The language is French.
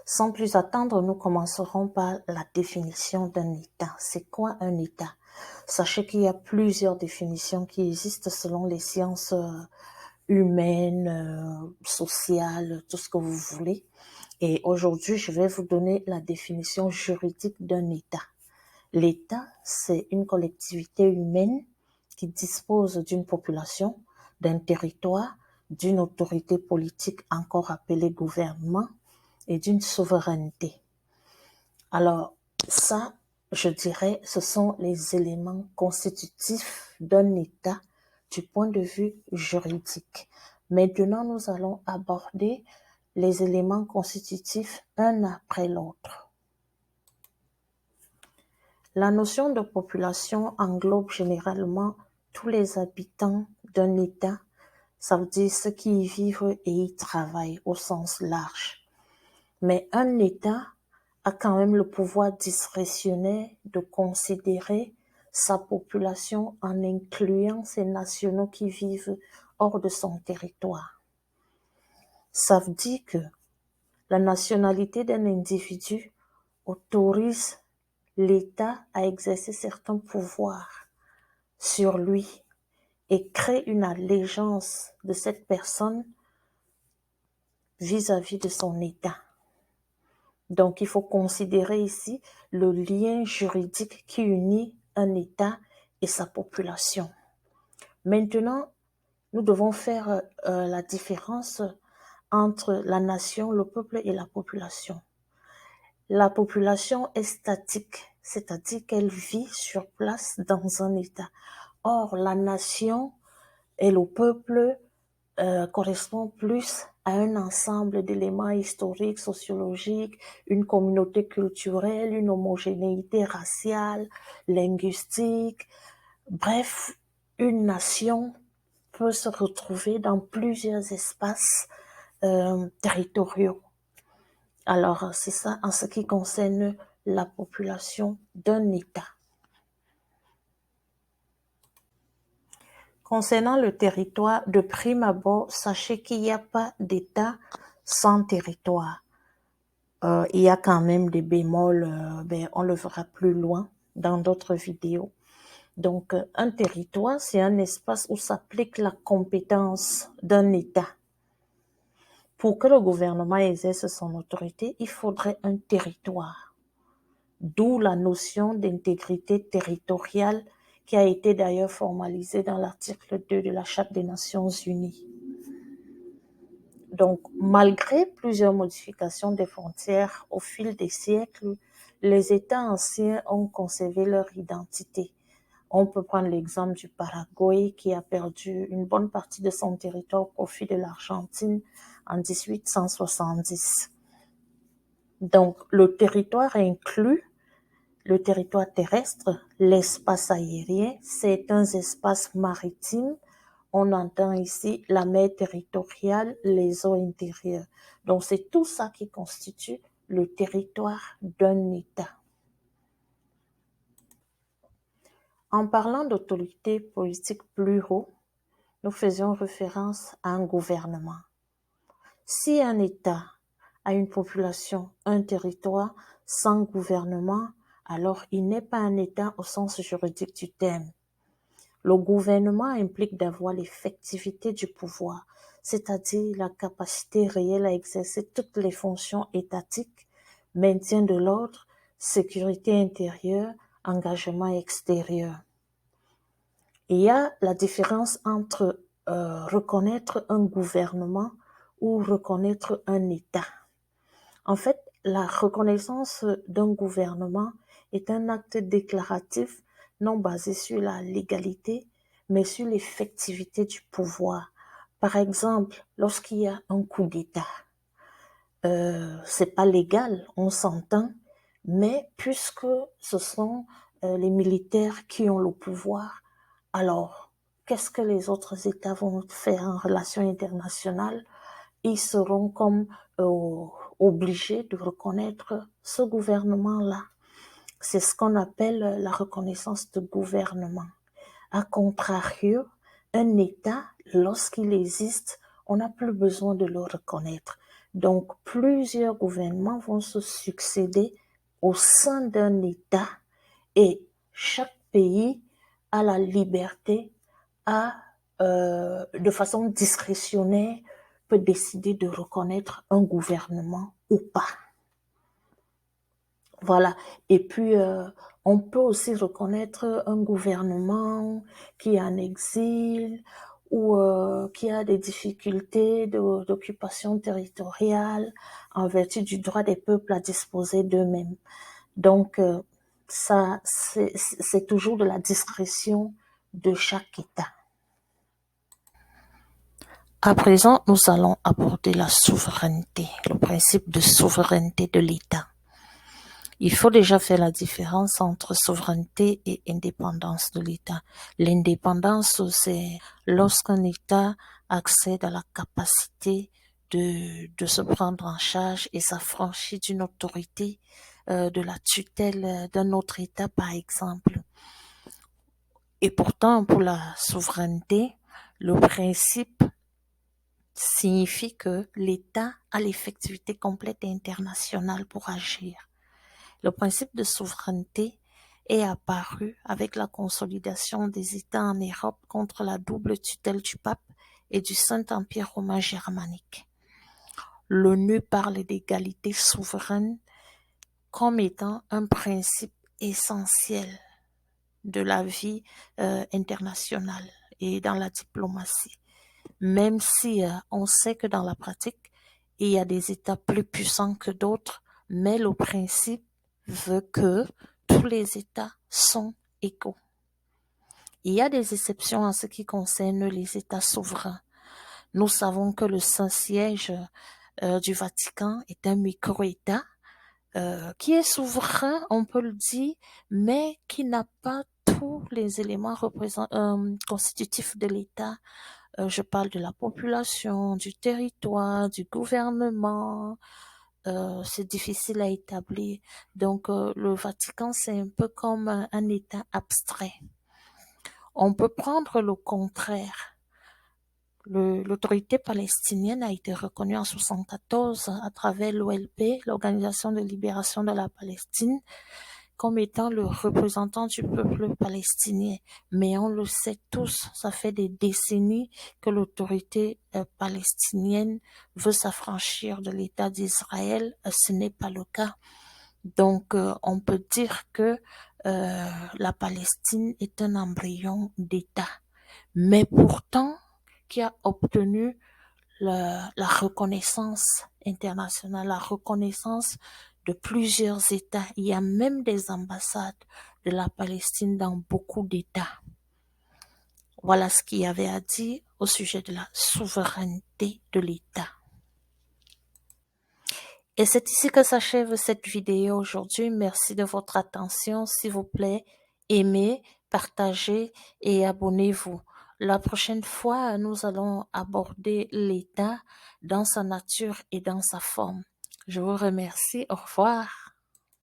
Sans plus attendre, nous commencerons par la définition d'un État. C'est quoi un État? Sachez qu'il y a plusieurs définitions qui existent selon les sciences humaines, sociales, tout ce que vous voulez. Et aujourd'hui, je vais vous donner la définition juridique d'un État. L'État, c'est une collectivité humaine qui dispose d'une population, d'un territoire, d'une autorité politique encore appelée gouvernement et d'une souveraineté. Alors, ça, je dirais, ce sont les éléments constitutifs d'un État du point de vue juridique. Maintenant, nous allons aborder les éléments constitutifs un après l'autre. La notion de population englobe généralement tous les habitants d'un État, ça veut dire ceux qui y vivent et y travaillent au sens large. Mais un État a quand même le pouvoir discrétionnaire de considérer sa population en incluant ses nationaux qui vivent hors de son territoire. Ça veut dire que la nationalité d'un individu autorise l'État à exercer certains pouvoirs sur lui et crée une allégeance de cette personne vis-à-vis de son État. Donc, il faut considérer ici le lien juridique qui unit un État et sa population. Maintenant, nous devons faire la différence entre la nation, le peuple et la population. La population est statique, c'est-à-dire qu'elle vit sur place dans un État. Or, la nation et le peuple correspondent plus à un ensemble d'éléments historiques, sociologiques, une communauté culturelle, une homogénéité raciale, linguistique. Bref, une nation peut se retrouver dans plusieurs espaces territoriaux. Alors, c'est ça en ce qui concerne la population d'un État. Concernant le territoire, de prime abord, sachez qu'il n'y a pas d'État sans territoire. Il y a quand même des bémols, on le verra plus loin dans d'autres vidéos. Donc, un territoire, c'est un espace où s'applique la compétence d'un État. Pour que le gouvernement exerce son autorité, il faudrait un territoire. D'où la notion d'intégrité territoriale qui a été d'ailleurs formalisée dans l'article 2 de la Charte des Nations Unies. Donc, malgré plusieurs modifications des frontières au fil des siècles, les États anciens ont conservé leur identité. On peut prendre l'exemple du Paraguay qui a perdu une bonne partie de son territoire au profit de l'Argentine en 1870. Donc, le territoire inclut le territoire terrestre, l'espace aérien, certains espaces maritimes. On entend ici la mer territoriale, les eaux intérieures. Donc, c'est tout ça qui constitue le territoire d'un État. En parlant d'autorité politique plus haut, nous faisions référence à un gouvernement. Si un État a une population, un territoire sans gouvernement, alors il n'est pas un État au sens juridique du terme. Le gouvernement implique d'avoir l'effectivité du pouvoir, c'est-à-dire la capacité réelle à exercer toutes les fonctions étatiques, maintien de l'ordre, sécurité intérieure, engagement extérieur. Il y a la différence entre reconnaître un gouvernement ou reconnaître un État. En fait, la reconnaissance d'un gouvernement est un acte déclaratif non basé sur la légalité, mais sur l'effectivité du pouvoir. Par exemple, lorsqu'il y a un coup d'État, c'est pas légal, on s'entend, mais puisque ce sont les militaires qui ont le pouvoir, alors qu'est-ce que les autres États vont faire en relations internationales? Ils seront comme obligés de reconnaître ce gouvernement-là. C'est ce qu'on appelle la reconnaissance de gouvernement. A contrario, un État, lorsqu'il existe, on n'a plus besoin de le reconnaître. Donc, plusieurs gouvernements vont se succéder au sein d'un État et chaque pays a la liberté de façon discrétionnaire, peut décider de reconnaître un gouvernement ou pas. Voilà. Et puis, on peut aussi reconnaître un gouvernement qui est en exil ou qui a des difficultés d'occupation territoriale en vertu du droit des peuples à disposer d'eux-mêmes. Donc, ça, c'est toujours de la discrétion de chaque État. À présent, nous allons aborder la souveraineté, le principe de souveraineté de l'État. Il faut déjà faire la différence entre souveraineté et indépendance de l'État. L'indépendance, c'est lorsqu'un État accède à la capacité de se prendre en charge et s'affranchit d'une autorité, de la tutelle d'un autre État, par exemple. Et pourtant, pour la souveraineté, le principe signifie que l'État a l'effectivité complète et internationale pour agir. Le principe de souveraineté est apparu avec la consolidation des États en Europe contre la double tutelle du pape et du Saint-Empire romain germanique. L'ONU parle d'égalité souveraine comme étant un principe essentiel de la vie internationale et dans la diplomatie. Même si on sait que dans la pratique, il y a des États plus puissants que d'autres, mais le principe veut que tous les États sont égaux. Il y a des exceptions en ce qui concerne les États souverains. Nous savons que le Saint-Siège du Vatican est un micro-État qui est souverain, on peut le dire, mais qui n'a pas tous les éléments constitutifs de l'État. Je parle de la population, du territoire, du gouvernement. C'est difficile à établir. Donc, le Vatican, c'est un peu comme un État abstrait. On peut prendre le contraire. L'autorité palestinienne a été reconnue en 1974 à travers l'OLP, l'Organisation de libération de la Palestine, comme étant le représentant du peuple palestinien. Mais on le sait tous, ça fait des décennies que l'autorité palestinienne veut s'affranchir de l'État d'Israël. Ce n'est pas le cas. Donc, on peut dire que la Palestine est un embryon d'État. Mais pourtant, qui a obtenu la reconnaissance internationale, la reconnaissance de plusieurs États. Il y a même des ambassades de la Palestine dans beaucoup d'États. Voilà ce qu'il y avait à dire au sujet de la souveraineté de l'État. Et c'est ici que s'achève cette vidéo aujourd'hui. Merci de votre attention. S'il vous plaît, aimez, partagez et abonnez-vous. La prochaine fois, nous allons aborder l'État dans sa nature et dans sa forme. Je vous remercie. Au revoir.